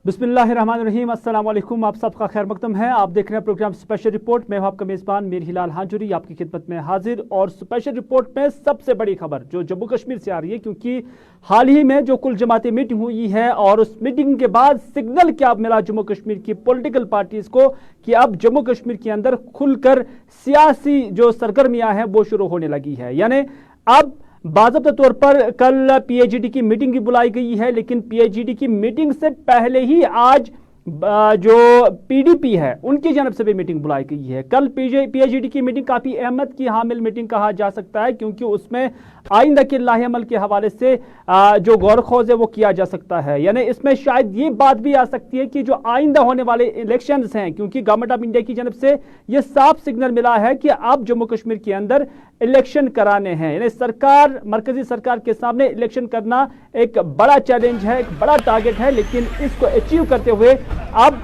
बिस्मिल्लाहिर्रहमानिर्रहीम, अस्सलाम वालेकुम। आप सबका खैर मकदम है। आप देख रहे हैं प्रोग्राम स्पेशल रिपोर्ट। मैं हूं आपका मेज़बान मीर हिलाल हांजुरी आपकी खिदमत में हाजिर। और स्पेशल रिपोर्ट में सबसे बड़ी खबर जो जम्मू कश्मीर से आ रही है, क्योंकि हाल ही में जो कुल जमाती मीटिंग हुई है और उस मीटिंग के बाद सिग्नल क्या मिला जम्मू कश्मीर की पॉलिटिकल पार्टीज को कि अब जम्मू कश्मीर के अंदर खुलकर सियासी जो सरगर्मियां हैं वो शुरू होने लगी है। यानी अब बाज़ाब्ता तौर पर कल पीएचईडी की मीटिंग भी बुलाई गई है, लेकिन पीएचईडी की मीटिंग से पहले ही आज जो पीडीपी है उनकी जानब से भी मीटिंग बुलाई गई है। कल पीएचईडी की मीटिंग काफी अहमियत की हामिल मीटिंग कहा जा सकता है, क्योंकि उसमें आइंदा के लाहेअमल के हवाले से जो गौर खोज है वो किया जा सकता है। यानी इसमें शायद ये बात भी आ सकती है कि जो आइंदा होने वाले इलेक्शंस हैं, क्योंकि गवर्नमेंट ऑफ इंडिया की जानब से ये साफ सिग्नल मिला है कि अब जम्मू कश्मीर के अंदर इलेक्शन कराने हैं। यानी सरकार, मरकजी सरकार के सामने इलेक्शन करना एक बड़ा चैलेंज है, एक बड़ा टारगेट है, लेकिन इसको अचीव करते हुए अब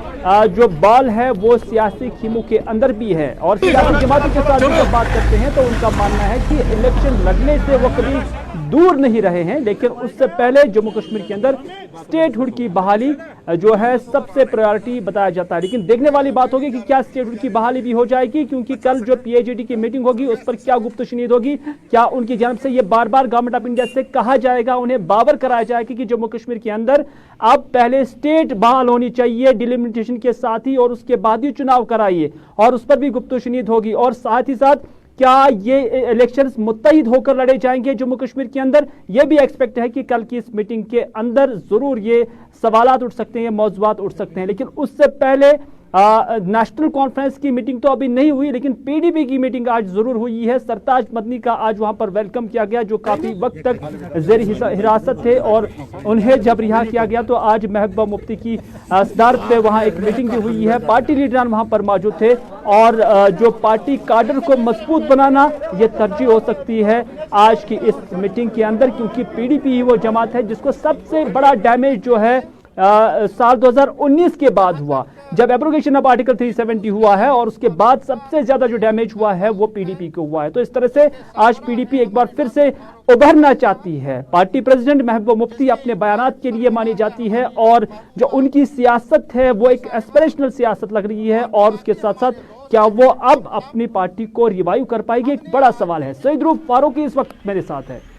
जो बॉल है वो सियासी खीमों के अंदर भी है। और सियासी जमातों के साथ जब बात करते हैं तो उनका मानना है कि इलेक्शन लड़ने से वो कभी दूर नहीं रहे हैं, लेकिन उससे पहले जम्मू कश्मीर के अंदर स्टेटहुड की बहाली जो है सबसे प्रायोरिटी बताया जाता है। लेकिन देखने वाली बात होगी कि क्या स्टेटहुड की बहाली भी हो जाएगी, क्योंकि कल जो पीएचईडी की मीटिंग होगी उस पर क्या गुफ्तशनीद होगी। क्या उनकी जानब से ये बार बार गवर्नमेंट ऑफ इंडिया से कहा जाएगा, उन्हें बावर कराया जाएगा कि जम्मू कश्मीर के अंदर अब पहले स्टेट बहाल होनी चाहिए डिलिमिटेशन के साथ ही, और उसके बाद ही चुनाव कराइए, और उस पर भी गुफ्तशनीद होगी। और साथ ही साथ क्या ये इलेक्शंस मुत्तहिद होकर लड़े जाएंगे जम्मू कश्मीर के अंदर, ये भी एक्सपेक्ट है कि कल की इस मीटिंग के अंदर जरूर ये सवालात उठ सकते हैं, मौजूआत उठ सकते हैं। लेकिन उससे पहले नेशनल कॉन्फ्रेंस की मीटिंग तो अभी नहीं हुई, लेकिन पीडीपी की मीटिंग आज जरूर हुई है। सरताज मदनी का आज वहां पर वेलकम किया गया, जो काफी वक्त तक जेर हिरासत थे, और उन्हें जब रिहा किया गया तो आज महबूबा मुफ्ती की सदारत पे वहां एक मीटिंग भी हुई है। पार्टी लीडरान वहां पर मौजूद थे, और जो पार्टी काडर को मजबूत बनाना ये तरजीह हो सकती है आज की इस मीटिंग के अंदर, क्योंकि पीडीपी ही वो जमात है जिसको सबसे बड़ा डैमेज जो है साल 2019 के बाद हुआ, जब एब्रोगेशन ऑफ आर्टिकल 370 हुआ है, और उसके बाद सबसे ज्यादा जो डैमेज हुआ है वो पीडीपी को हुआ है। तो इस तरह से आज पीडीपी एक बार फिर से उभरना चाहती है। पार्टी प्रेसिडेंट महबूबा मुफ्ती अपने बयानात के लिए मानी जाती है, और जो उनकी सियासत है वो एक एस्पिरेशनल सियासत लग रही है, और उसके साथ साथ क्या वो अब अपनी पार्टी को रिवाइव कर पाएगी, एक बड़ा सवाल है। सईद रूफ फारूकी इस वक्त मेरे साथ है।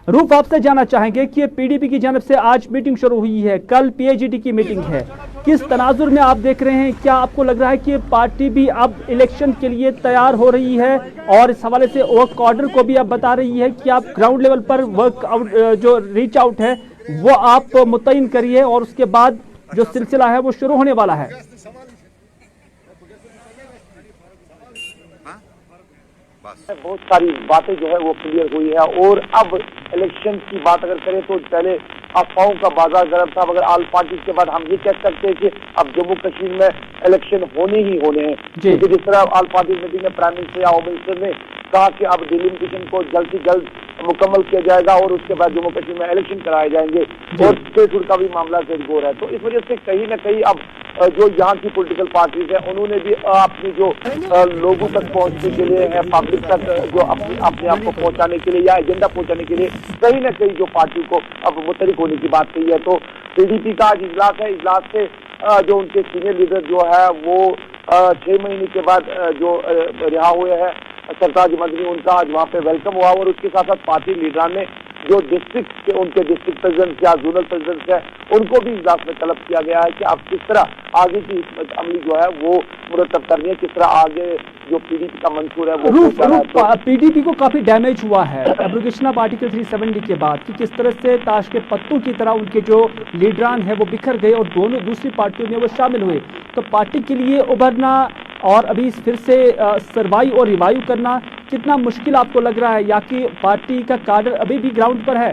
रूफ, आपसे जानना चाहेंगे कि पीडीपी की जानब से आज मीटिंग शुरू हुई है, कल पीएचईडी की मीटिंग है, किस तनाजुर में आप देख रहे हैं? क्या आपको लग रहा है कि पार्टी भी अब इलेक्शन के लिए तैयार हो रही है, और इस हवाले से वर्क ऑर्डर को भी अब बता रही है कि आप ग्राउंड लेवल पर वर्क आउट जो रीच आउट है वो आप मुतय्यन करिए, और उसके बाद जो सिलसिला है वो शुरू होने वाला है? बहुत सारी बातें जो है वो क्लियर हुई है, और अब इलेक्शन की बात अगर करें तो पहले अफवाहों का बाजार गर्म था, मगर ऑल पार्टी के बाद हम ये कह सकते हैं कि अब जम्मू कश्मीर में इलेक्शन होने ही होने हैं। क्योंकि जिस तरह ऑल पार्टी मीटिंग में प्राइम मिनिस्टर या होम मिनिस्टर ने कहा कि अब डिलिमिटेशन को जल्द से जल्द मुकम्मल किया जाएगा, और उसके बाद जम्मू कश्मीर में इलेक्शन कराए जाएंगे, और स्टेटहुड का भी मामला गौर है। तो इस वजह से कहीं ना कहीं अब जो यहाँ की पॉलिटिकल पार्टीज है उन्होंने भी अपनी जो लोगों तक पहुंचने के लिए है, पब्लिक तक जो अपने आप को पहुंचाने के लिए या एजेंडा पहुंचाने के लिए कहीं ना कहीं जो पार्टी को अब मुतहरिक होने की बात कही है। तो पीडीपी का आज इजलास है, इजलास से जो उनके सीनियर लीडर जो है वो 6 महीने के बाद जो रिहा हुए हैं सरताज मदनी, उनका आज वहाँ पे वेलकम हुआ, और उसके साथ साथ पार्टी लीडरान ने जो डिस्ट्रिक्ट के उनके डिस्ट्रिक्ट प्रेसिडेंट या जोनल प्रेसिडेंट है उनको भी इजलास में तलब किया गया है कि अब किस तरह आगे की हिकमत अमली जो है वो मुरतब करनी है, किस तरह आगे जो पीडीपी का मंशूर है वो पीडीपी को काफी डैमेज हुआ है एब्रोगेशन ऑफ आर्टिकल 370 के बाद, कि किस तरह से ताश के पत्तों की तरह उनके जो लीडरान है वो बिखर गए और दोनों दूसरी पार्टियों में वो शामिल हुए। तो पार्टी के लिए उभरना और अभी फिर से सर्वाइव और रिवाइव करना कितना मुश्किल आपको लग रहा है, या कि पार्टी का काडर अभी भी ग्राउंड पर है?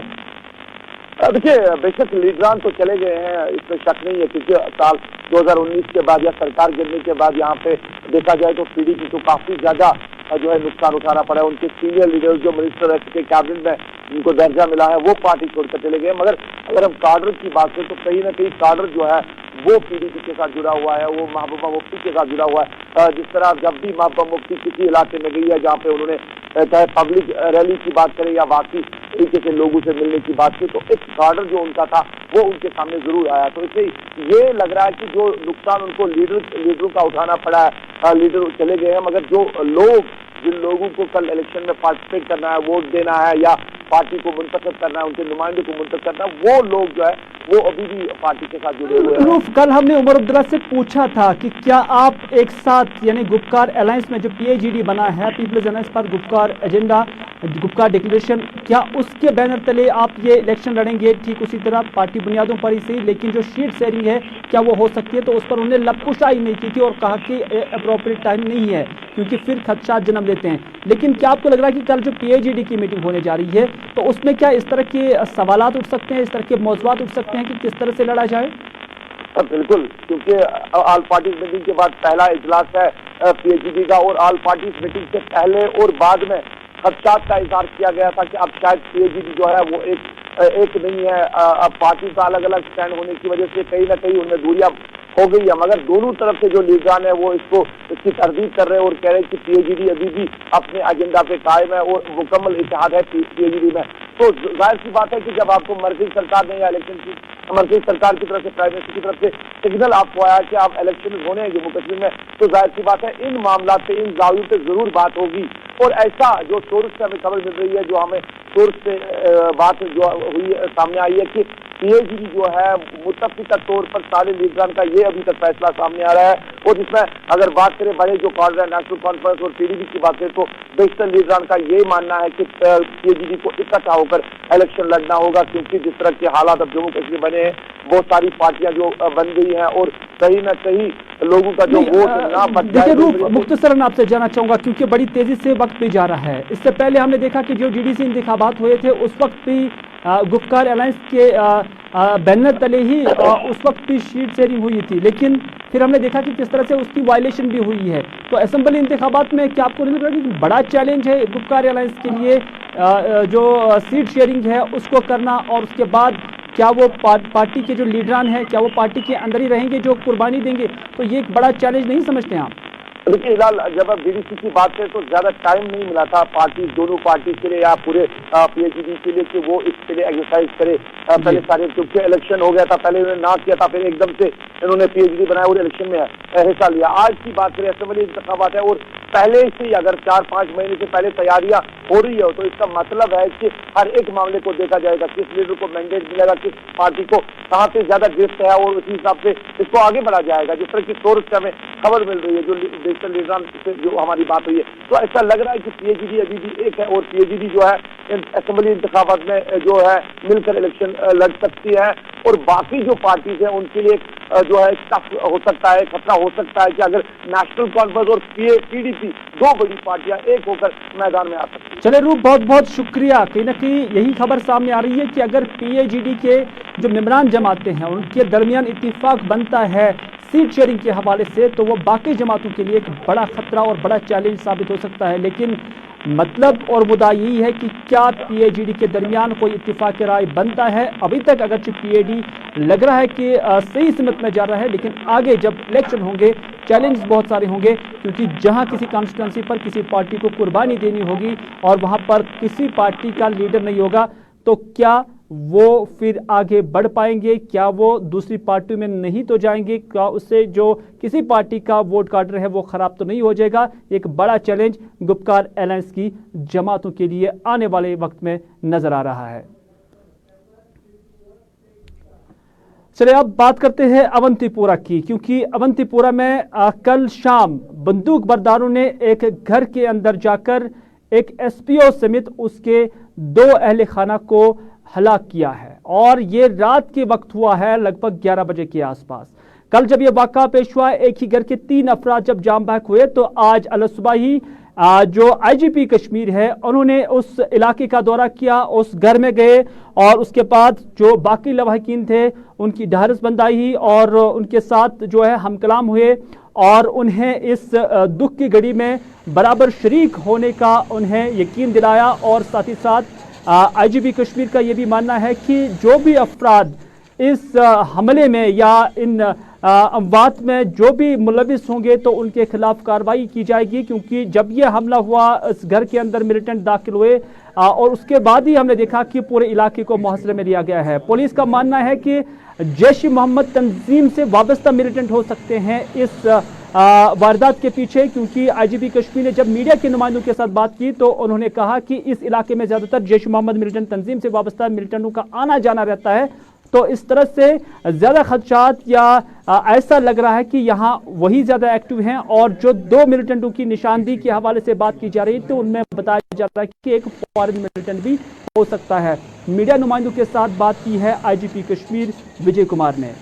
देखिए, बेशक लीडरान तो चले गए हैं, इसमें शक नहीं है, क्योंकि साल 2019 के बाद या सरकार गिरने के बाद यहाँ पे देखा जाए तो पीडीपी को काफी ज्यादा जो है नुकसान उठाना पड़ा है। उनके सीनियर लीडर जो मिनिस्टर रह चुके कैबिनेट में उनको दर्जा मिला है वो पार्टी छोड़कर चले गए। मगर अगर हम काडर की बात करें तो कहीं ना कहीं काडर जो है वो पीडीपी के साथ जुड़ा हुआ है, वो महबूबा मुफ्ती के साथ जुड़ा हुआ है। जिस तरह जब भी महबूबा मुफ्ती किसी इलाके में गई है जहाँ पे उन्होंने चाहे पब्लिक रैली की बात करें या बाकी तरीके से लोगों से मिलने की बात की, तो एक कार्डर जो उनका था वो उनके सामने जरूर आया। तो इसलिए ये लग रहा है कि जो नुकसान उनको लीडरों का उठाना पड़ा है, लीडर चले गए हैं, मगर जो लोग, जिन लोगों को कल इलेक्शन में पार्टिसिपेट करना है, वोट देना है या पार्टी को मुंतखब करना है, उनके नुमाइंदों को मुंतखब करना है, वो लोग जो है वो अभी भी पार्टी के साथ जुड़े हुए हैं। कल हमने उमर अब्दुल्ला से पूछा था कि क्या आप एक साथ यानी गुपकार अलायंस में जो PAGD बना है, पीपल्स अलायंस पर गुपकार एजेंडा, गुपकार डिक्लेरेशन, क्या उसके बैनर तले आप ये इलेक्शन लड़ेंगे ठीक उसी तरह पार्टी बुनियादों पर ही सही, लेकिन जो शीट शेयरिंग है क्या वो हो सकती है? तो उस पर उन्होंने लपकुशाई नहीं की थी और कहा कि अप्रोप्रिएट टाइम नहीं है क्योंकि फिर खदशात जन्म लेते हैं। लेकिन क्या आपको लग रहा है कि कल जो PAGD की मीटिंग होने जा रही है तो उसमें क्या इस तरह के सवालात उठ सकते हैं, इस तरह के मौज़ूआत उठ सकते हैं कि किस तरह से लड़ा जाए? बिल्कुल, क्योंकि ऑल पार्टीज मीटिंग के बाद पहला इजलास है PAGD का, और ऑल पार्टीज मीटिंग से पहले और बाद में खदशात का इजहार किया गया था कि अब शायद PAGD जो है वो एक नहीं है। अब पार्टी का अलग अलग स्टैंड होने की वजह से कहीं ना कहीं उनमें दूरियां हो गई है, मगर दोनों तरफ से जो लीडरान है वो इसकी तरदीद कर रहे हैं और कह रहे हैं कि PAGD अभी भी अपने एजेंडा पे कायम है और मुकम्मल इत्तेहाद है PAGD में। तो जाहिर सी बात है कि जब आपको मरकजी सरकार ने या इलेक्शन की मरकजी सरकार की तरफ से, प्राइम मिनिस्टर की तरफ से सिग्नल आपको आया कि आप इलेक्शन होने हैं जम्मू कश्मीर में, तो जाहिर सी बात है इन मामला पे, इन जावियों पे जरूर बात होगी। और ऐसा जो सोर्स से हमें खबर मिल रही है, जो हमें सोर्स से बात जो हुई सामने आई है कि PAGD जो है मुत्तफिका तौर पर सारे लीडरान का ये अभी तक फैसला सामने आ रहा है, और जिसमें अगर बात करें बड़े जो कार्डर है नेशनल कॉन्फ्रेंस और PDP की बात करें तो बेशतर लीडरान का ये मानना है कि PAGD को इकट्ठा होकर इलेक्शन लड़ना होगा, क्योंकि जिस तरह के हालात अब जम्मू कश्मीर बने हैं, बहुत सारी पार्टियां जो बन गई हैं और कहीं ना कहीं लोगों का जो वोट ना बच जाए। देखिए, मुख्तसरन आपसे जानना चाहूंगा क्योंकि बड़ी तेजी से वक्त भी जा रहा है। इससे पहले हमने देखा कि जो GDC इंतखाबात हुए थे उस वक्त भी गुपकार अलायंस के बैनर तले ही उस वक्त भी शीट शेयरिंग हुई थी, लेकिन फिर हमने देखा कि किस तरह से उसकी वायलेशन भी हुई है। तो असेंबली इंतखाबात में क्या आपको नहीं लग रहा कि बड़ा चैलेंज है गुपकार अलायंस के लिए जो सीट शेयरिंग है उसको करना, और उसके बाद क्या वो पार्टी के जो लीडरान हैं क्या वो पार्टी के अंदर ही रहेंगे जो कुर्बानी देंगे? तो ये एक बड़ा चैलेंज नहीं समझते आप? देखिए हिलाल, जब अब BDC की बात करें तो ज्यादा टाइम नहीं मिला था पार्टी, दोनों पार्टी के लिए या पूरे PAGD के लिए कि वो इसके लिए एक्सरसाइज करे पहले सारे, क्योंकि इलेक्शन हो गया था, पहले उन्होंने ना किया था, फिर एकदम से इन्होंने PAGD बनाया और इलेक्शन में हिस्सा लिया। आज की बात करें असेंबली इंतखाबात है और पहले से ही अगर 4-5 महीने से पहले तैयारियां हो रही है तो इसका मतलब है कि हर एक मामले को देखा जाएगा, किस लीडर को मैंडेट मिलेगा, किस पार्टी को कहां से ज्यादा गिरफ्त है, और उसी हिसाब से इसको आगे बढ़ा जाएगा। जिस तरह की सोर्स से हमें खबर मिल रही है, जो डिजिटल लीडरान से जो हमारी बात हुई है, तो ऐसा लग रहा है कि PAGD अभी भी एक है और PAGD जो है असेंबली इंतखाबात में जो है मिलकर इलेक्शन लड़ सकती है, और बाकी जो पार्टीज हैं उनके लिए जो है टफ हो सकता है, खतरा हो सकता है कि अगर नेशनल कॉन्फ्रेंस और PDP दो बड़ी पार्टियां एक होकर मैदान में आ सकती है। चले रूप, बहुत बहुत शुक्रिया। कहीं ना कहीं यही खबर सामने आ रही है कि अगर PAGD के जो मेंबरान जमाते हैं उनके दरमियान इत्तेफाक बनता है सीट शेयरिंग के हवाले से, तो वो बाकी जमातों के लिए एक बड़ा खतरा और बड़ा चैलेंज साबित हो सकता है। लेकिन मतलब और मुद्दा यही है कि क्या PAGD के दरमियान कोई इत्तेफाक राय बनता है? अभी तक अगरचे PAD लग रहा है कि सही सिमत में जा रहा है, लेकिन आगे जब इलेक्शन होंगे चैलेंज बहुत सारे होंगे, क्योंकि जहां किसी कॉन्स्टिट्यूंसी पर किसी पार्टी को कुर्बानी देनी होगी और वहां पर किसी पार्टी का लीडर नहीं होगा, तो क्या वो फिर आगे बढ़ पाएंगे? क्या वो दूसरी पार्टी में नहीं तो जाएंगे? क्या उससे जो किसी पार्टी का वोट कार्डर है वो खराब तो नहीं हो जाएगा? एक बड़ा चैलेंज गुपकार अलायंस की जमातों के लिए आने वाले वक्त में नजर आ रहा है। चलिए अब बात करते हैं अवंतीपोरा की, क्योंकि अवंतीपोरा में कल शाम बंदूक बरदारों ने एक घर के अंदर जाकर एक SPO समेत उसके 2 अहले खाना को हलाक किया है, और ये रात के वक्त हुआ है, लगभग 11 बजे के आसपास। कल जब ये वाक़ा पेश हुआ, एक ही घर के 3 अफराद जब जाम बहक हुए, तो आज अलसुबह ही जो IGP कश्मीर है उन्होंने उस इलाके का दौरा किया, उस घर में गए और उसके बाद जो बाकी लवाहिकीन थे उनकी ढारस बंदाई और उनके साथ जो है हम कलाम हुए और उन्हें इस दुख की घड़ी में बराबर शरीक होने का उन्हें यकीन दिलाया। और साथ ही साथ IGP कश्मीर का ये भी मानना है कि जो भी अफराद इस हमले में या इन अमवात में जो भी मुलविस होंगे तो उनके खिलाफ कार्रवाई की जाएगी, क्योंकि जब ये हमला हुआ इस घर के अंदर मिलिटेंट दाखिल हुए और उसके बाद ही हमने देखा कि पूरे इलाके को मुहसरे में लिया गया है। पुलिस का मानना है कि जैश ए मोहम्मद तंजीम से वाबस्ता मिलिटेंट हो सकते हैं इस वारदात के पीछे, क्योंकि आईजीपी कश्मीर ने जब मीडिया के नुमाइंदों के साथ बात की तो उन्होंने कहा कि इस इलाके में ज्यादातर जैश ए मोहम्मद मिलिटेंट तंजीम से वाबस्ता मिलिटेंटों का आना जाना रहता है, तो इस तरह से ज्यादा खदशात या ऐसा लग रहा है कि यहाँ वही ज्यादा एक्टिव हैं। और जो 2 मिलिटेंटों की निशानदेही के हवाले से बात की जा रही है तो उनमें बताया जा रहा है कि एक फॉरेन मिलिटेंट भी हो सकता है। मीडिया नुमाइंदों के साथ बात की है आईजीपी कश्मीर विजय कुमार ने।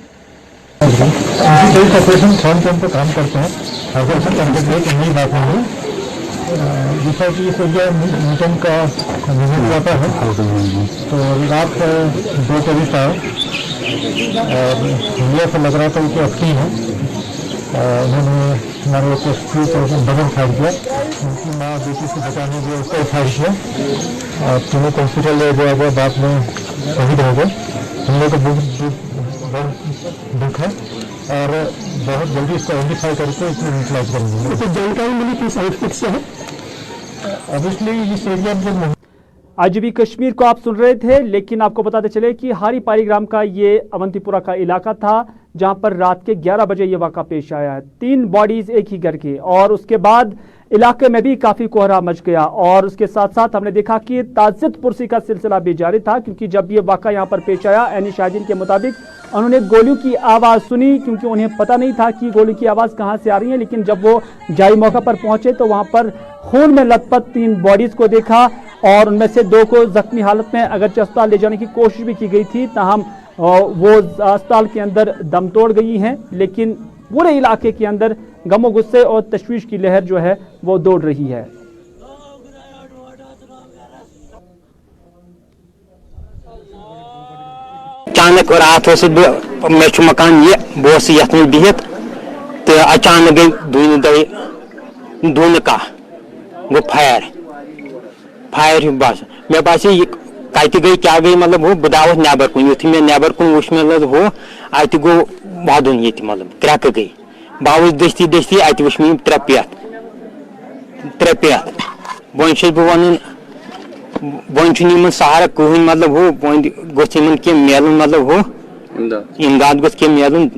ऑपरेशन फ्रंट एंड पे काम करते हैं, ऑपरेशन करते हुए तो नई बात नहीं है। जैसा कि इस एरिया मीटिंग का विजिट जाता है तो रात 2 टेरिस्ट आए और मीडिया से लग रहा था कि एक्टिव है। उन्होंने हमारे एसपी को बदल फायर किया, उनकी माँ बेटी से बचाने के उसको फायर किया और तीनों को हॉस्पिटल ले गया गया, बाद में शहीद हो गए। हम लोग को बहुत दुख है और बहुत जल्दी इसको आइडेंटिफाई करके इसमें यूटिलाइज करेंगे। तो जानकारी मिली कि साइड इफेक्ट से है ऑब्वियसली इस एरिया में। आईजीपी कश्मीर को आप सुन रहे थे, लेकिन आपको बताते चले कि हारी पारीग्राम का ये अवंतीपुरा का इलाका था जहां पर रात के 11 बजे ये वाक़ा पेश आया है। 3 बॉडीज एक ही घर की, और उसके बाद इलाके में भी काफी कोहरा मच गया। और उसके साथ साथ हमने देखा कि ताज़ियत पुरसी का सिलसिला भी जारी था, क्योंकि जब ये वाक़ा यहाँ पर पेश आया, एनी शाहजीन के मुताबिक उन्होंने गोलियों की आवाज़ सुनी, क्योंकि उन्हें पता नहीं था कि गोली की आवाज़ कहाँ से आ रही है। लेकिन जब वो जाई मौका पर पहुंचे तो वहां पर खून में लथपथ 3 बॉडीज को देखा और उनमें से 2 को जख्मी हालत में अगरचे अस्पताल ले जाने की कोशिश भी की गई थी, ताहम वो अस्पताल के अंदर दम तोड़ गई हैं। लेकिन पूरे इलाके के अंदर गमो गुस्से और तशवीश की लहर जो है वो दौड़ रही है। अचानक रात मे मकान ये बस यथ में बिहित तो अचानक गई दून का गो फायर बस मे बासी कत गई क्या गई मतलब वो बदावत नबर कुन युथ मे नबर कुन वुच मे वो अत गो वदन ये मतलब क्रक गई बावज दस्ती दस्ती अत वुच मे 3 पेत वन वन वन सहारा कहन मतलब वो वन गोन कह मेलन मतलब वो इमदाद गोस कह मेलन।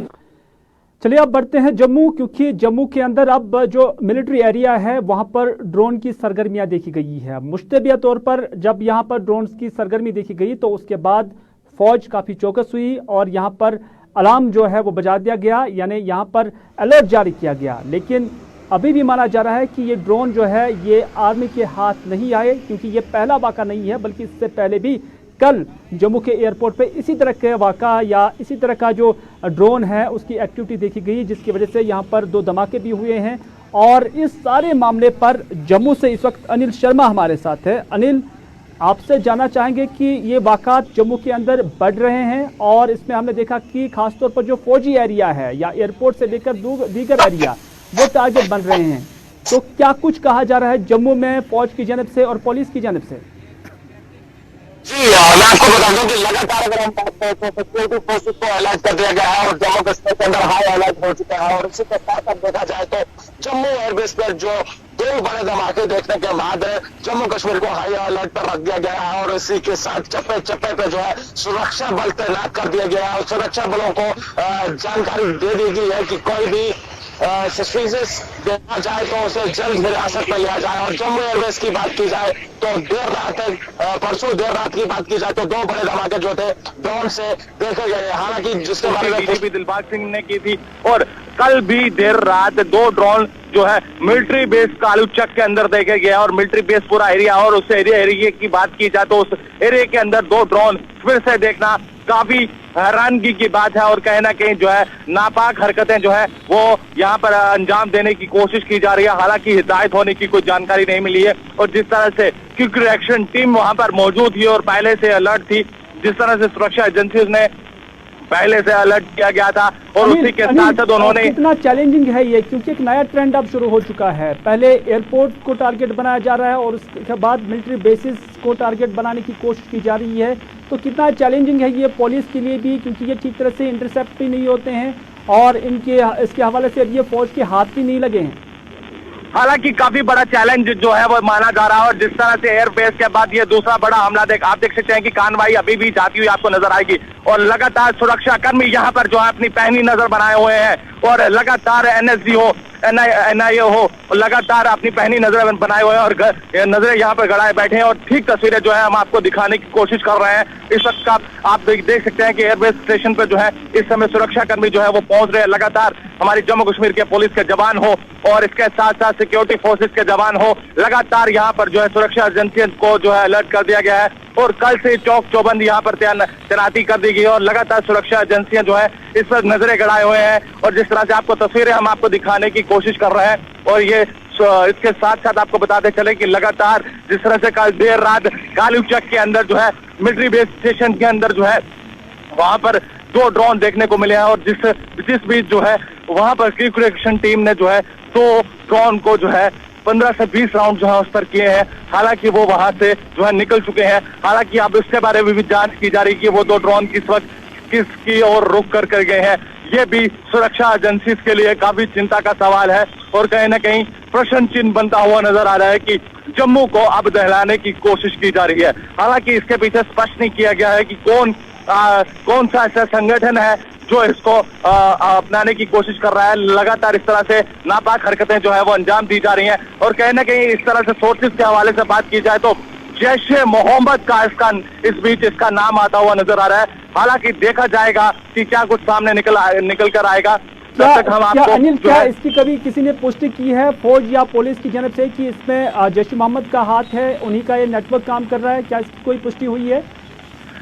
चलिए अब बढ़ते हैं जम्मू, क्योंकि जम्मू के अंदर अब जो मिलिट्री एरिया है वहां पर ड्रोन की सरगर्मियां देखी गई है। मुश्तबिया तौर पर जब यहां पर ड्रोन की सरगर्मी देखी गई तो उसके बाद फौज काफी चौकस हुई और यहां पर अलार्म जो है वो बजा दिया गया, यानी यहां पर अलर्ट जारी किया गया। लेकिन अभी भी माना जा रहा है कि ये ड्रोन जो है ये आर्मी के हाथ नहीं आए, क्योंकि ये पहला वाक़ा नहीं है, बल्कि इससे पहले भी कल जम्मू के एयरपोर्ट पे इसी तरह के वाक़ा या इसी तरह का जो ड्रोन है उसकी एक्टिविटी देखी गई, जिसकी वजह से यहाँ पर 2 धमाके भी हुए हैं। और इस सारे मामले पर जम्मू से इस वक्त अनिल शर्मा हमारे साथ है। अनिल, आपसे जानना चाहेंगे कि ये वाक़ात जम्मू के अंदर बढ़ रहे हैं और इसमें हमने देखा कि खासतौर पर जो फौजी एरिया है या एयरपोर्ट से लेकर दीगर एरिया वो टारगेट बन रहे हैं, तो क्या कुछ कहा जा रहा है जम्मू में फौज की जानिब से और पुलिस की जानिब से? जी मैं आपको बता दूं कि लगातार अगर हम बात करें तो सिक्योरिटी फोर्सेस को अलर्ट कर दिया गया है और जम्मू कश्मीर के अंदर हाई अलर्ट हो चुका है। और इसी के साथ अब देखा जाए तो जम्मू एयरबेस पर जो 2 बड़े धमाके देखने के बाद जम्मू कश्मीर को हाई अलर्ट पर रख दिया गया है और इसी के साथ चप्पे चप्पे पे जो है सुरक्षा बल तैनात कर दिया गया है और सुरक्षा बलों को जानकारी दे दी गई है कि कोई भी सस्पिशियस देखा जाए तो उसे जल्द हिरासत में लिया जाए। और जम्मू एयरवेज की बात की जाए तो परसों देर रात की बात की जाए तो 2 बड़े धमाके जो थे ड्रोन से देखे गए। हालांकि जिसके बारे में डीजीपी दिलबाग सिंह ने की थी और कल भी देर रात 2 ड्रोन जो है मिलिट्री बेस कालूचक के अंदर देखे गया और मिलिट्री बेस पूरा एरिया और उस एरिया की बात की जाए तो उस एरिया के अंदर 2 ड्रोन फिर से देखना काफी हैरानगी की बात है। और कहीं ना कहीं जो है नापाक हरकतें जो है वो यहाँ पर अंजाम देने की कोशिश की जा रही है। हालांकि हिदायत होने की कोई जानकारी नहीं मिली है और जिस तरह से क्विक रिएक्शन टीम वहां पर मौजूद थी और पहले से अलर्ट थी, जिस तरह से सुरक्षा एजेंसी ने पहले से अलर्ट किया गया था और उसी के साथ साथ उन्होंने कितना चैलेंजिंग है ये, क्योंकि एक नया ट्रेंड अब शुरू हो चुका है। पहले एयरपोर्ट को टारगेट बनाया जा रहा है और उसके बाद मिलिट्री बेसिस को टारगेट बनाने की कोशिश की जा रही है। तो कितना चैलेंजिंग है ये पुलिस के लिए भी, क्योंकि ये ठीक तरह से इंटरसेप्ट भी नहीं होते हैं और इसके हवाले से ये फौज के हाथ भी नहीं लगे हैं। हालांकि काफी बड़ा चैलेंज जो है वो माना जा रहा है और जिस तरह से एयरबेस के बाद ये दूसरा बड़ा हमला आप देख सकते हैं कि कार्रवाई अभी भी जाती हुई आपको नजर आएगी और लगातार सुरक्षा कर्मी यहाँ पर जो है अपनी पैनी नजर बनाए हुए हैं और लगातार NSG हो NIA हो लगातार अपनी पहनी नजर बनाए हुए हैं और नजरें यहाँ पर गड़ाए बैठे हैं और ठीक तस्वीरें जो है हम आपको दिखाने की कोशिश कर रहे हैं। इस वक्त का आप देख सकते हैं कि एयरबेस स्टेशन पर जो है इस समय सुरक्षा कर्मी जो है वो पहुंच रहे हैं। लगातार हमारी जम्मू कश्मीर के पुलिस के जवान हो और इसके साथ साथ सिक्योरिटी फोर्सेस के जवान हो, लगातार यहाँ पर जो है सुरक्षा एजेंसियों को जो है अलर्ट कर दिया गया है और कल से चौक चौबंद यहाँ पर तैनाती कर दी गई है और लगातार सुरक्षा एजेंसियां जो है इस पर नजरें गड़ाए हुए हैं और जिस तरह से आपको तस्वीरें हम आपको दिखाने की कोशिश कर रहे हैं। और ये इसके साथ साथ आपको बताते चले कि लगातार जिस तरह से कल देर रात कालूचक के अंदर जो है मिलिट्री बेस स्टेशन के अंदर जो है वहां पर 2 ड्रोन देखने को मिले हैं और जिस बीच जो है वहां पर क्रिकेशन टीम ने जो है 2 ड्रोन को जो है 15 से 20 राउंड जो है उस पर किए हैं। हालांकि वो वहां से जो है निकल चुके हैं। हालांकि अब इसके बारे में भी जांच की जा रही है कि वो 2 ड्रोन किस वक्त किसकी ओर रुक कर गए हैं। ये भी सुरक्षा एजेंसी के लिए काफी चिंता का सवाल है और कहीं ना कहीं प्रश्न चिन्ह बनता हुआ नजर आ रहा है कि जम्मू को अब दहलाने की कोशिश की जा रही है। हालांकि इसके पीछे स्पष्ट नहीं किया गया है कि कौन सा ऐसा संगठन है जो इसको अपनाने की कोशिश कर रहा है। लगातार इस तरह से नापाक हरकतें जो है वो अंजाम दी जा रही हैं और कहीं ना कहीं इस तरह से सोर्सेज के हवाले से बात की जाए तो जैश-ए-मोहम्मद का इस बीच इसका नाम आता हुआ नजर आ रहा है। हालांकि देखा जाएगा कि क्या कुछ सामने निकल कर आएगा। क्या इसकी कभी किसी ने पुष्टि की है फौज या पुलिस की जानब से कि इसमें जैश-ए-मोहम्मद का हाथ है, उन्हीं का ये नेटवर्क काम कर रहा है? क्या इसकी कोई पुष्टि हुई है?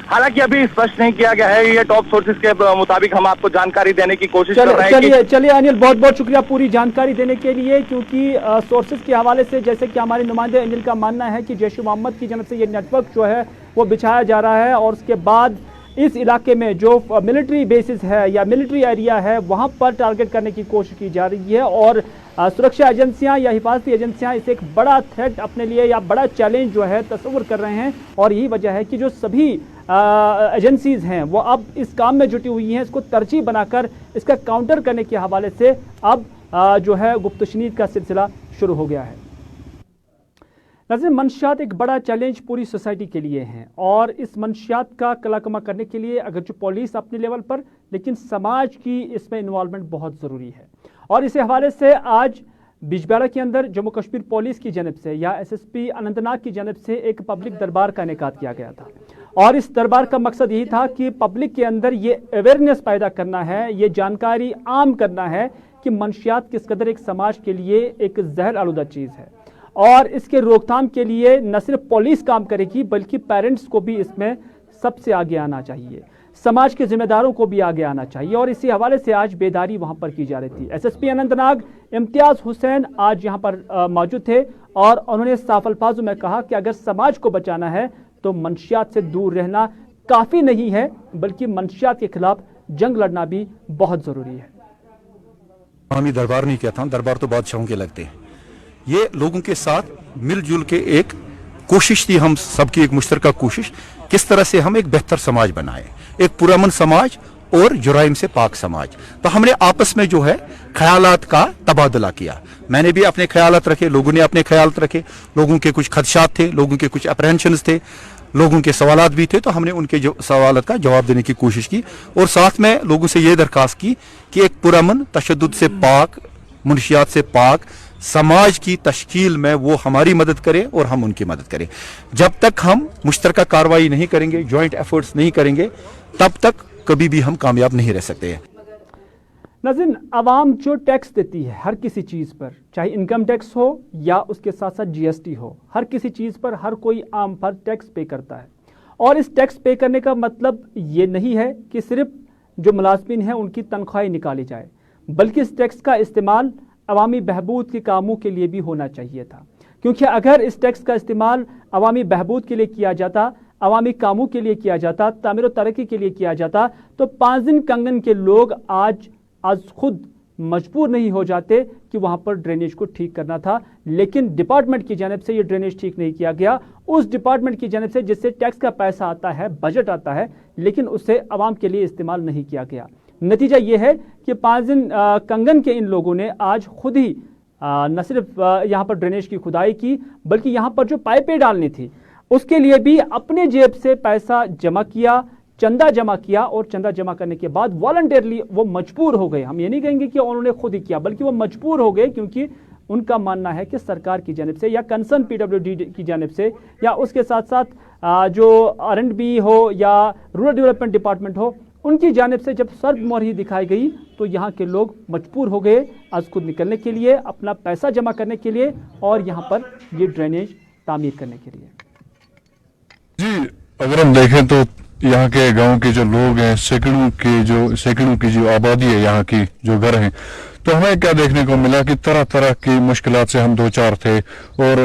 हालांकि अभी स्पष्ट नहीं किया गया है। ये टॉप सोर्सेज के मुताबिक हम आपको जानकारी देने की कोशिश कर रहे हैं। चलिए अनिल, बहुत बहुत शुक्रिया पूरी जानकारी देने के लिए, क्योंकि सोर्सेज के हवाले से जैसे कि हमारे नुमाइंदे अनिल का मानना है कि जैश-ए-मोहम्मद की जानब से ये नेटवर्क जो है वो बिछाया जा रहा है और उसके बाद इस इलाके में जो मिलिट्री बेसिस है या मिलिट्री एरिया है वहां पर टारगेट करने की कोशिश की जा रही है और सुरक्षा एजेंसियां या हिफाजती एजेंसियां इसे एक बड़ा थ्रेट अपने लिए या बड़ा चैलेंज जो है तस्वुर कर रहे हैं और यही वजह है कि जो सभी एजेंसीज हैं वो अब इस काम में जुटी हुई हैं, इसको तरजीह बनाकर इसका काउंटर करने के हवाले से अब जो है गुप्तशनीद का सिलसिला शुरू हो गया है। नाज़रीन, मंशियात एक बड़ा चैलेंज पूरी सोसाइटी के लिए हैं और इस मंशियात का कलाकमा करने के लिए अगर जो पुलिस अपने लेवल पर, लेकिन समाज की इसमें इन्वॉल्वमेंट बहुत ज़रूरी है। और इस हवाले से आज बिजबेहरा के अंदर जम्मू कश्मीर पुलिस की जानब से या SSP अनंतनाग की जानब से एक पब्लिक दरबार का इनेकाद किया गया था और इस दरबार का मकसद यही था कि पब्लिक के अंदर ये अवेयरनेस पैदा करना है, ये जानकारी आम करना है कि मंशियात किस कदर एक समाज के लिए एक जहर आलूदा चीज़ है और इसके रोकथाम के लिए न सिर्फ पुलिस काम करेगी बल्कि पेरेंट्स को भी इसमें सबसे आगे आना चाहिए, समाज के जिम्मेदारों को भी आगे आना चाहिए और इसी हवाले से आज बेदारी वहां पर की जा रही थी। SSP अनंतनाग इम्तियाज हुसैन आज यहां पर मौजूद थे और उन्होंने साफ अल्फाजों में कहा कि अगर समाज को बचाना है तो मंशियात से दूर रहना काफ़ी नहीं है बल्कि मंशियात के खिलाफ जंग लड़ना भी बहुत ज़रूरी है। हामी दरबार नहीं कहता, दरबार तो बादशाहों के लगते हैं। ये लोगों के साथ मिलजुल के एक कोशिश थी, हम सबकी एक मुश्तरका कोशिश, किस तरह से हम एक बेहतर समाज बनाए, एक पुरअमन समाज और जुराइम से पाक समाज। तो हमने आपस में जो है ख्यालात का तबादला किया। मैंने भी अपने ख्यालात रखे, लोगों ने अपने ख्यालात रखे, लोगों के कुछ खदशात थे, लोगों के कुछ अप्रहेंशंस थे, लोगों के सवालात भी थे, तो हमने उनके सवालात का जवाब देने की कोशिश की और साथ में लोगों से ये दरखास्त की कि एक पुरअमन, तशद्दुद से पाक, मुनशियात से पाक समाज की तश्कील में वो हमारी मदद करें और हम उनकी मदद करें। जब तक हम मुश्तरका कार्रवाई नहीं करेंगे, जॉइंट एफर्ट्स नहीं करेंगे, तब तक कभी भी हम कामयाब नहीं रह सकते हैं। नाज़रीन, आवाम जो टैक्स देती है हर किसी चीज़ पर, चाहे इनकम टैक्स हो या उसके साथ साथ GST हो, हर किसी चीज़ पर हर कोई आम पर टैक्स पे करता है और इस टैक्स पे करने का मतलब ये नहीं है कि सिर्फ जो मुलाज़मिन हैं उनकी तनख्वाहें निकाली जाए, बल्कि इस टैक्स का इस्तेमाल अवामी बहबूद के कामों के लिए भी होना चाहिए था। क्योंकि अगर इस टैक्स का इस्तेमाल अवामी बहबूद के लिए किया जाता, अवामी कामों के लिए किया जाता, तामीर और तरक्की के लिए किया जाता, तो 5 दिन कंगन के लोग आज खुद मजबूर नहीं हो जाते कि वहां पर ड्रेनेज को ठीक करना था। लेकिन डिपार्टमेंट की जानिब से ये ड्रेनेज ठीक नहीं किया गया, उस डिपार्टमेंट की जानिब से जिससे टैक्स का पैसा आता है, बजट आता है, लेकिन उसे आवाम के लिए इस्तेमाल नहीं किया गया। नतीजा ये है कि 5 दिन कंगन के इन लोगों ने आज खुद ही न सिर्फ यहाँ पर ड्रेनेज की खुदाई की, बल्कि यहाँ पर जो पाइपें डालनी थी उसके लिए भी अपने जेब से पैसा जमा किया, चंदा जमा किया, और चंदा जमा करने के बाद वॉलंटियरली वो मजबूर हो गए। हम ये नहीं कहेंगे कि उन्होंने खुद ही किया, बल्कि वो मजबूर हो गए क्योंकि उनका मानना है कि सरकार की जानिब से या कंसर्न PWD की जानिब से या उसके साथ साथ जो R&B हो या रूरल डेवलपमेंट डिपार्टमेंट हो, उनकी जानिब से जब सर्प मोहरी दिखाई गई तो यहाँ के लोग मजबूर हो गए आज खुद निकलने के लिए, अपना पैसा जमा करने के लिए और यहाँ पर ये ड्रेनेज तामीर करने के लिए। जी, अगर हम देखें तो यहाँ के गांव के जो लोग हैं, सैकड़ों की जो आबादी है, यहाँ की जो घर हैं, तो हमें क्या देखने को मिला कि तरह तरह की मुश्किलात से हम 2-4 थे और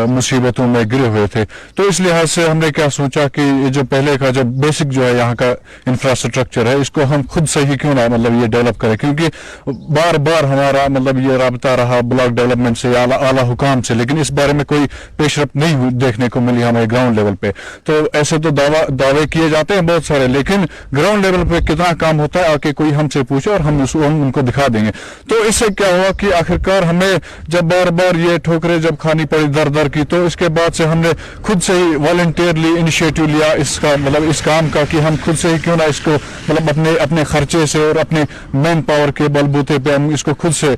मुसीबतों में गिरे हुए थे। तो इस लिहाज से हमने क्या सोचा कि ये जो पहले का जो बेसिक जो है यहाँ का इंफ्रास्ट्रक्चर है, इसको हम खुद से ही क्यों ना मतलब ये डेवलप करें, क्योंकि बार बार हमारा मतलब ये राबता रहा ब्लॉक डेवलपमेंट से, आला हुकाम से, लेकिन इस बारे में कोई पेशरफ नहीं देखने को मिली हमें ग्राउंड लेवल पे। तो ऐसे तो दावे किए जाते हैं बहुत सारे, लेकिन ग्राउंड लेवल पे कितना काम होता है आके कोई हमसे पूछे और हम उनको दिखा देंगे। तो इससे क्या हुआ कि आखिरकार हमें जब बार बार ये ठोकरें जब खानी पड़ी दर दर की, तो इसके बाद से हमने खुद से ही वॉलंटियरली इनिशिएटिव लिया इसका, मतलब इस काम का, कि हम खुद से ही क्यों ना इसको मतलब अपने खर्चे से और अपने मैन पावर के बलबूते पे हम इसको खुद से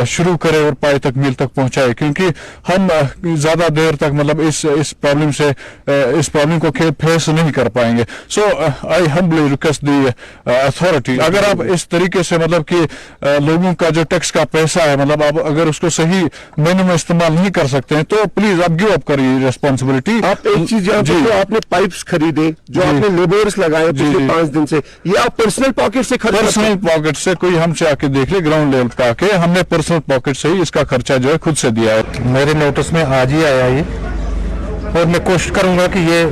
शुरू करें और पाए तक मील तक पहुंचाए, क्योंकि हम ज्यादा देर तक मतलब इस प्रॉब्लम को फेस नहीं कर पाएंगे। So I humbly request the authority, अगर आप इस तरीके से मतलब कि लोगों का जो टैक्स का पैसा है, मतलब आप अगर उसको सही मेनू में इस्तेमाल नहीं कर सकते हैं, तो प्लीज आप गिव अप करिए रिस्पॉन्सिबिलिटी। आप एक चीज याद रखिए, आपने पाइप्स खरीदे, जो आपने लेबर्स लगाए पिछले 5 दिन से, ये आप पर्सनल पॉकेट से खर्च, पर्सनल पॉकेट से, कोई हमसे आके देख ले ग्राउंड लेवल पे आके, हमने पर्सनल पॉकेट से ही इसका खर्चा जो है खुद से दिया है। मेरे नोटिस में आज ही आया ये, और मैं कोशिश करूंगा कि ये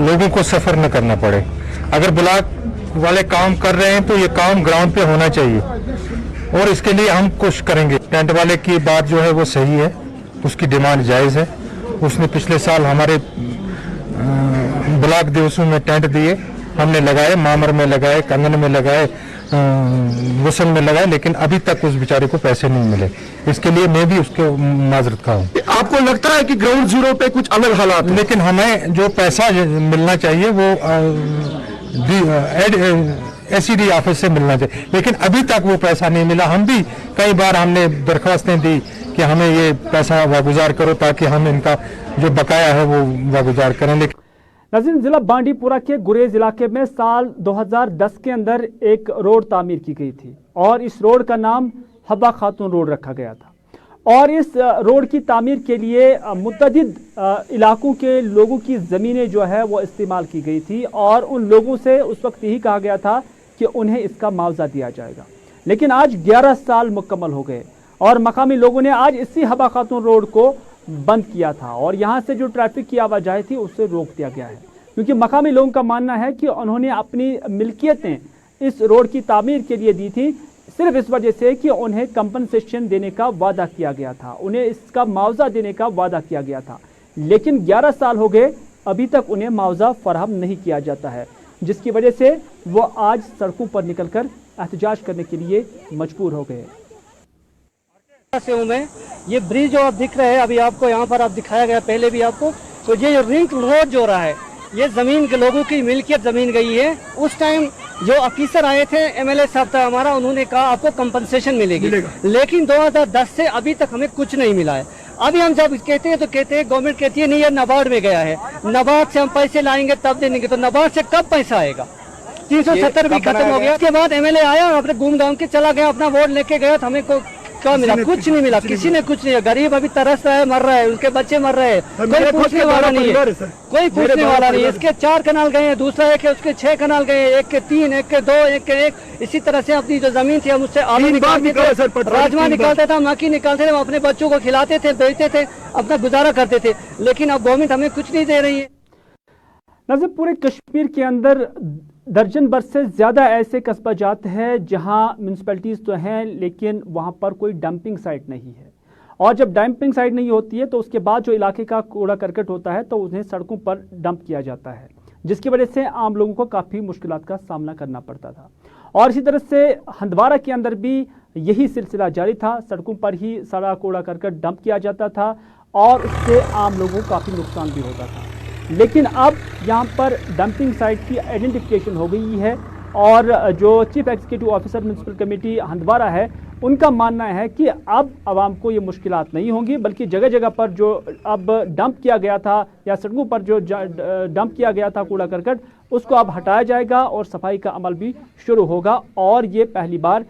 लोगों को सफर न करना पड़े। अगर ब्लॉक वाले काम कर रहे हैं तो ये काम ग्राउंड पे होना चाहिए, और इसके लिए हम कोशिश करेंगे। टेंट वाले की बात जो है वो सही है, उसकी डिमांड जायज़ है। उसने पिछले साल हमारे ब्लॉक दिवसों में टेंट दिए, हमने लगाए, मामर में लगाए, कंगन में लगाए, वसन में लगाए, लेकिन अभी तक उस बेचारे को पैसे नहीं मिले। इसके लिए मैं भी उसके माजरत खा हूँ। आपको लगता है कि ग्राउंड जीरो पे कुछ अलग हालात, लेकिन हमें जो पैसा मिलना चाहिए वो SED ऑफिस से मिलना चाहिए, लेकिन अभी तक वो पैसा नहीं मिला। हम भी कई बार हमने दरख्वास्तें दी कि हमें ये पैसा वागुजार करो ताकि हम इनका जो बकाया है वो वागुजार करें। लेकिन नाज़रीन, जिला बांडीपुरा के गुरेज इलाके में साल 2010 के अंदर एक रोड तामीर की गई थी और इस रोड का नाम हब्बा खातून रोड रखा गया था। और इस रोड की तामीर के लिए मुतअद्दिद इलाकों के लोगों की ज़मीनें जो है वो इस्तेमाल की गई थी और उन लोगों से उस वक्त यही कहा गया था कि उन्हें इसका मुआवजा दिया जाएगा। लेकिन आज 11 साल मुकम्मल हो गए और मकामी लोगों ने आज इसी हब्बा खातून रोड को बंद किया था और यहाँ से जो ट्रैफिक की आवाजाही थी उससे रोक दिया गया है, क्योंकि मकामी लोगों का मानना है कि उन्होंने अपनी मिल्कियतें इस रोड की तामीर के लिए दी थी सिर्फ इस वजह से कि उन्हें कंपनसेशन देने का वादा किया गया था, उन्हें इसका मुआवजा देने का वादा किया गया था। लेकिन 11 साल हो गए, अभी तक उन्हें मुआवजा फराहम नहीं किया जाता है, जिसकी वजह से वो आज सड़कों पर निकलकर एहतजाज करने के लिए मजबूर हो गए। में ये ब्रिज जो आप दिख रहे हैं, अभी आपको यहाँ पर आप दिखाया गया पहले भी आपको, तो ये रिंग रोड जो रहा है ये जमीन के लोगों की मिल्कियत जमीन गई है। उस टाइम जो ऑफिसर आए थे, MLA साहब था हमारा, उन्होंने कहा आपको कंपनसेशन मिलेगी, लेकिन 2010 से अभी तक हमें कुछ नहीं मिला है। अभी हम जब कहते हैं तो कहते हैं, गवर्नमेंट कहती है नहीं ये नाबार्ड में गया है, नाबार्ड से हम पैसे लाएंगे तब देंगे, तो नाबार्ड से कब पैसा आएगा? 370 भी खत्म हो गया। उसके बाद MLA आया, अपने घूम घाम के चला गया, अपना वोट लेके गया, तो हमें क्या मिला? कुछ नहीं मिला, किसी ने कुछ नहीं। गरीब अभी तरस रहा है, मर रहा है, उसके बच्चे मर रहे हैं, कोई पूछने वाला नहीं है, कोई पूछने वाला नहीं है। इसके 4 कनाल गए हैं, दूसरा एक है उसके 6 कनाल गए हैं, एक के 3, एक के 2, एक के 1। इसी तरह से अपनी जो जमीन थी हम उससे आलू निकालते थे, राजमा निकालते थे, मक्की निकालते थे, हम अपने बच्चों को खिलाते थे, बेचते थे, अपना गुजारा करते थे। लेकिन अब गवर्नमेंट हमें कुछ नहीं दे रही है। नाज़रीन, पूरे कश्मीर के अंदर दर्जन भर से ज़्यादा ऐसे कस्बा जात हैं जहां म्यूनसिपैलिटीज़ तो हैं लेकिन वहां पर कोई डंपिंग साइट नहीं है। और जब डंपिंग साइट नहीं होती है तो उसके बाद जो इलाके का कूड़ा करकट होता है तो उन्हें सड़कों पर डंप किया जाता है, जिसकी वजह से आम लोगों को काफ़ी मुश्किलात का सामना करना पड़ता था। और इसी तरह से हंदवाड़ा के अंदर भी यही सिलसिला जारी था। सड़कों पर ही सारा कूड़ा करकट डंप किया जाता था और उससे आम लोगों को काफ़ी नुकसान भी होता था। लेकिन अब यहाँ पर डंपिंग साइट की आइडेंटिफिकेशन हो गई है और जो chief executive officer municipal committee Handwara है उनका मानना है कि अब आवाम को ये मुश्किलात नहीं होंगी, बल्कि जगह जगह पर जो अब डंप किया गया था या सड़कों पर जो डंप किया गया था कूड़ा करकट उसको अब हटाया जाएगा और सफाई का अमल भी शुरू होगा। और ये पहली बार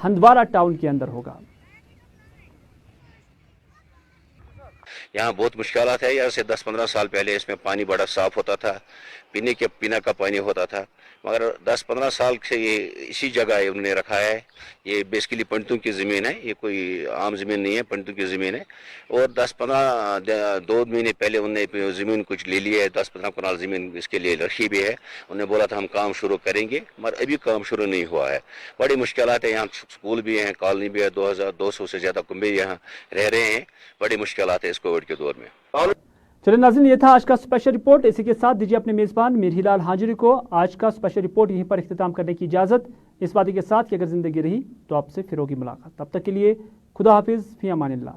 हंदवाड़ा टाउन के अंदर होगा। यहाँ बहुत मुश्किलात है। यहाँ से 10-15 साल पहले इसमें पानी बड़ा साफ होता था, पीने का पानी होता था, मगर 10-15 साल से ये इसी जगह उन्होंने रखा है। ये बेसिकली पंडितों की ज़मीन है, ये कोई आम ज़मीन नहीं है, पंडितों की ज़मीन है। और 2 महीने पहले उन्होंने ज़मीन कुछ ले ली है, 10-15 कनाल ज़मीन इसके लिए रखी भी है। उन्होंने बोला था हम काम शुरू करेंगे, मगर अभी काम शुरू नहीं हुआ है। बड़ी मुश्किलात है। यहाँ स्कूल भी हैं, कॉलोनी भी है, 2200 से ज़्यादा कुंबे यहाँ रह रहे हैं। बड़ी मुश्किलात है इस कोविड के दौर में। चलिए नाज़रीन, ये था आज का स्पेशल रिपोर्ट। इसी के साथ दीजिए अपने मेज़बान मीर हिलाल हाजिरी को आज का स्पेशल रिपोर्ट यहीं पर इख्तिताम करने की इजाज़त, इस बात के साथ कि अगर ज़िंदगी रही तो आपसे फिर होगी मुलाकात। तब तक के लिए खुदा हाफिज़, फ़ी अमानिल्लाह।